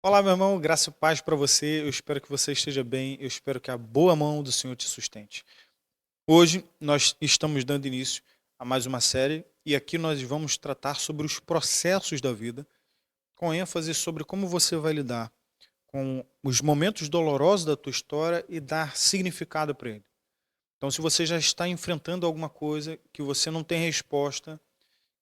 Olá, meu irmão, graça e paz para você. Eu espero que você esteja bem. Eu espero que a boa mão do Senhor te sustente. Hoje nós estamos dando início a mais uma série e aqui nós vamos tratar sobre os processos da vida, com ênfase sobre como você vai lidar com os momentos dolorosos da tua história e dar significado para ele. Então, se você já está enfrentando alguma coisa que você não tem resposta,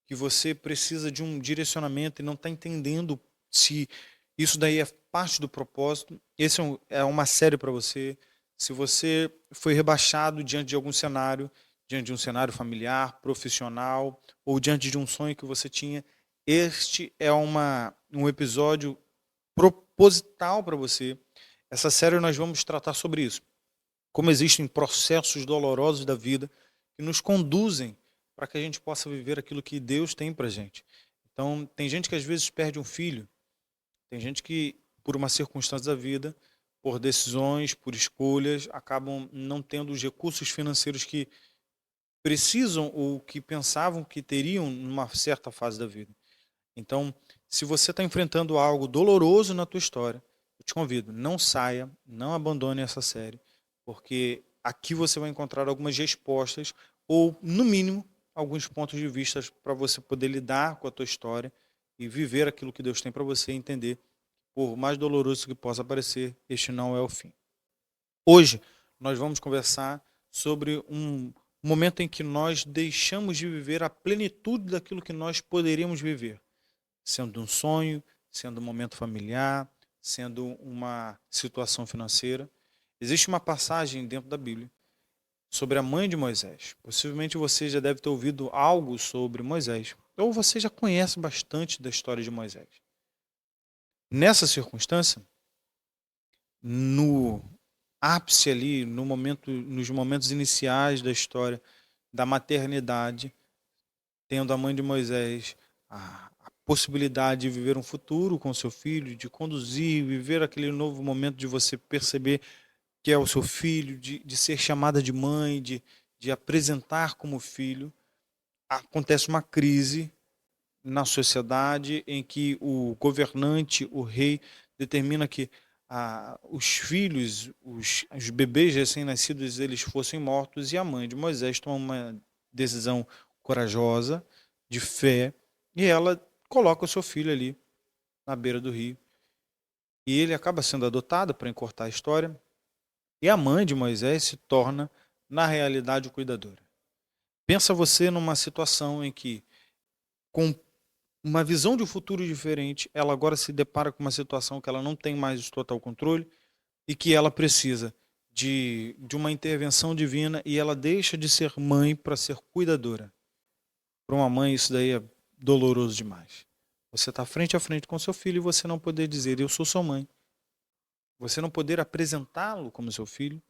que você precisa de um direcionamento e não está entendendo se isso daí é parte do propósito. Esse é uma série para você. Se você foi rebaixado diante de algum cenário, diante de um cenário familiar, profissional, ou diante de um sonho que você tinha, este é um episódio proposital para você. Essa série nós vamos tratar sobre isso. Como existem processos dolorosos da vida que nos conduzem para que a gente possa viver aquilo que Deus tem para gente. Então, tem gente que às vezes perde um filho, tem gente que, por uma circunstância da vida, por decisões, por escolhas, acabam não tendo os recursos financeiros que precisam ou que pensavam que teriam numa certa fase da vida. Então, se você está enfrentando algo doloroso na tua história, eu te convido, não saia, não abandone essa série, porque aqui você vai encontrar algumas respostas ou, no mínimo, alguns pontos de vista para você poder lidar com a tua história e viver aquilo que Deus tem para você e entender, por mais doloroso que possa parecer, este não é o fim. Hoje nós vamos conversar sobre um momento em que nós deixamos de viver a plenitude daquilo que nós poderíamos viver, sendo um sonho, sendo um momento familiar, sendo uma situação financeira. Existe uma passagem dentro da Bíblia sobre a mãe de Moisés. Possivelmente você já deve ter ouvido algo sobre Moisés, ou você já conhece bastante da história de Moisés. Nessa circunstância, no ápice ali, no momento, nos momentos iniciais da história da maternidade, tendo a mãe de Moisés a possibilidade de viver um futuro com seu filho, de conduzir, viver aquele novo momento de você perceber que é o seu filho, de ser chamada de mãe, de apresentar como filho, acontece uma crise na sociedade em que o governante, o rei, determina que os filhos, os bebês recém-nascidos, eles fossem mortos, e a mãe de Moisés toma uma decisão corajosa, de fé, e ela coloca o seu filho ali na beira do rio. E ele acaba sendo adotado, para encurtar a história, e a mãe de Moisés se torna, na realidade, o cuidadora. Pensa você numa situação em que, com uma visão de um futuro diferente, ela agora se depara com uma situação que ela não tem mais o total controle e que ela precisa de uma intervenção divina, e ela deixa de ser mãe para ser cuidadora. Para uma mãe isso daí é doloroso demais. Você está frente a frente com seu filho e você não poder dizer, eu sou sua mãe. Você não poder apresentá-lo como seu filho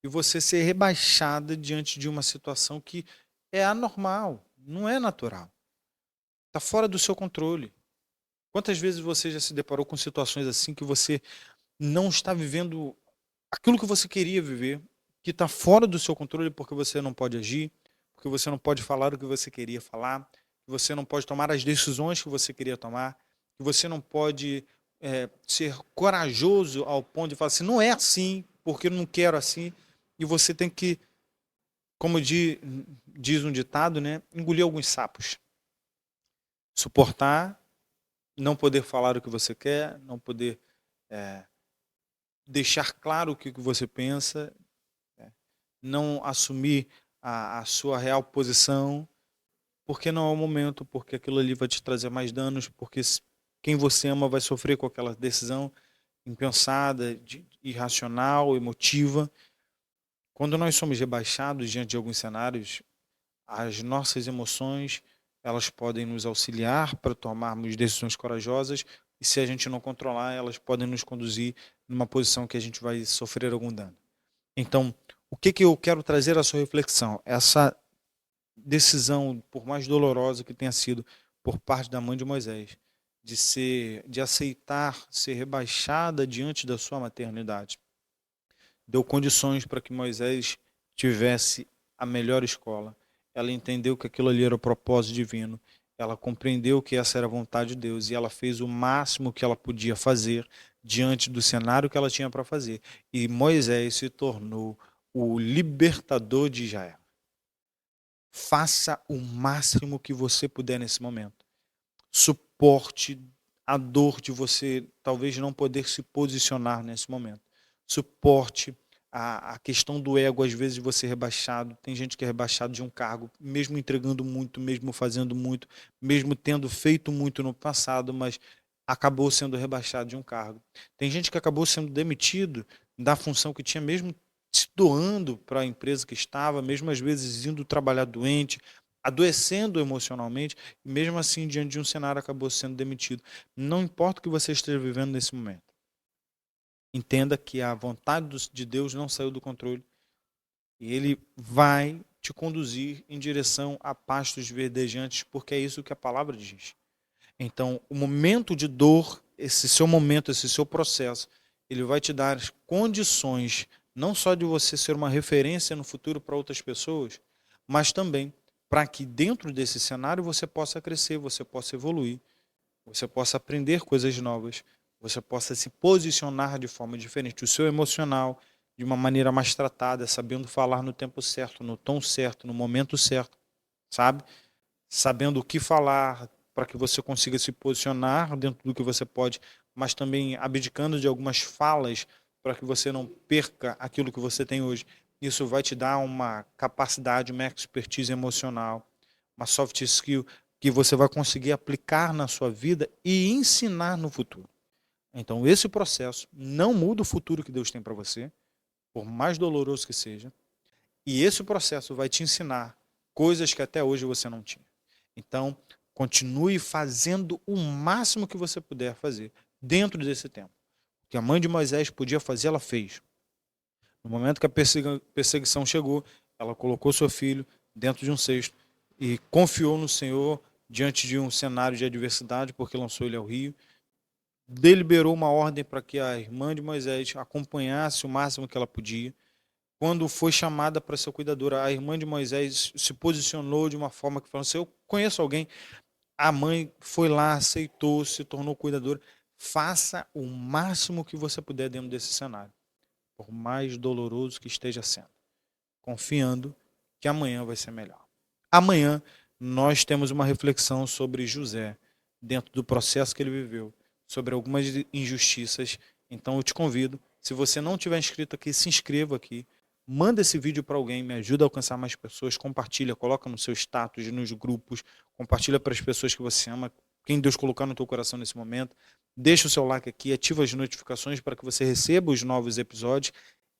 e você ser rebaixada diante de uma situação que é anormal, não é natural. Está fora do seu controle. Quantas vezes você já se deparou com situações assim que você não está vivendo aquilo que você queria viver, que está fora do seu controle porque você não pode agir, porque você não pode falar o que você queria falar, que você não pode tomar as decisões que você queria tomar, que você não pode ser corajoso ao ponto de falar assim, não é assim, porque eu não quero assim, e você tem que, como diz um ditado, né, engolir alguns sapos, suportar, não poder falar o que você quer, não poder é, deixar claro o que você pensa, não assumir a sua real posição, porque não é o momento, porque aquilo ali vai te trazer mais danos, porque quem você ama vai sofrer com aquela decisão impensada, irracional, emotiva. Quando nós somos rebaixados diante de alguns cenários, as nossas emoções, elas podem nos auxiliar para tomarmos decisões corajosas, e se a gente não controlar, elas podem nos conduzir numa posição que a gente vai sofrer algum dano. Então, o que eu quero trazer à sua reflexão? Essa decisão, por mais dolorosa que tenha sido por parte da mãe de Moisés, de aceitar ser rebaixada diante da sua maternidade, deu condições para que Moisés tivesse a melhor escola. Ela entendeu que aquilo ali era o propósito divino. ela compreendeu que essa era a vontade de Deus e ela fez o máximo que ela podia fazer diante do cenário que ela tinha para fazer. E Moisés se tornou o libertador de Israel. Faça o máximo que você puder nesse momento. Suporte a dor de você talvez não poder se posicionar nesse momento. Suporte a questão do ego, às vezes, de você rebaixado. Tem gente que é rebaixado de um cargo, mesmo entregando muito, mesmo fazendo muito, mesmo tendo feito muito no passado, mas acabou sendo rebaixado de um cargo. Tem gente que acabou sendo demitido da função que tinha, mesmo se doando para a empresa que estava, mesmo às vezes indo trabalhar doente, adoecendo emocionalmente, e mesmo assim, diante de um cenário, acabou sendo demitido. Não importa o que você esteja vivendo nesse momento. Entenda que a vontade de Deus não saiu do controle e Ele vai te conduzir em direção a pastos verdejantes, porque é isso que a palavra diz. Então, o momento de dor, esse seu momento, esse seu processo, ele vai te dar as condições não só de você ser uma referência no futuro para outras pessoas, mas também para que dentro desse cenário você possa crescer, você possa evoluir, você possa aprender coisas novas, você possa se posicionar de forma diferente, o seu emocional de uma maneira mais tratada, sabendo falar no tempo certo, no tom certo, no momento certo, sabe? Sabendo o que falar para que você consiga se posicionar dentro do que você pode, mas também abdicando de algumas falas para que você não perca aquilo que você tem hoje. Isso vai te dar uma capacidade, uma expertise emocional, uma soft skill que você vai conseguir aplicar na sua vida e ensinar no futuro. Então, esse processo não muda o futuro que Deus tem para você, por mais doloroso que seja, e esse processo vai te ensinar coisas que até hoje você não tinha. Então, continue fazendo o máximo que você puder fazer dentro desse tempo. O que a mãe de Moisés podia fazer, ela fez. No momento que a perseguição chegou, ela colocou seu filho dentro de um cesto e confiou no Senhor diante de um cenário de adversidade, porque lançou ele ao rio. Deliberou uma ordem para que a irmã de Moisés acompanhasse o máximo que ela podia. Quando foi chamada para ser cuidadora, a irmã de Moisés se posicionou de uma forma que falou assim: eu conheço alguém. A mãe foi lá, aceitou, se tornou cuidadora. Faça o máximo que você puder dentro desse cenário, por mais doloroso que esteja sendo, confiando que amanhã vai ser melhor. Amanhã nós temos uma reflexão sobre José, dentro do processo que ele viveu, sobre algumas injustiças. Então eu te convido, se você não tiver inscrito aqui, se inscreva aqui, manda esse vídeo para alguém, me ajuda a alcançar mais pessoas, compartilha, coloca no seu status, nos grupos, compartilha para as pessoas que você ama, quem Deus colocar no teu coração nesse momento. Deixa o seu like aqui, ativa as notificações para que você receba os novos episódios.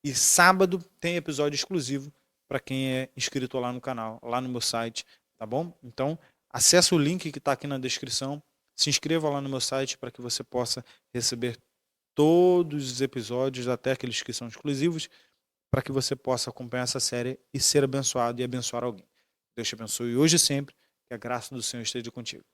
E sábado tem episódio exclusivo para quem é inscrito lá no canal, lá no meu site, tá bom? Então, acesse o link que está aqui na descrição, se inscreva lá no meu site para que você possa receber todos os episódios, até aqueles que são exclusivos, para que você possa acompanhar essa série e ser abençoado e abençoar alguém. Deus te abençoe hoje e sempre, que a graça do Senhor esteja contigo.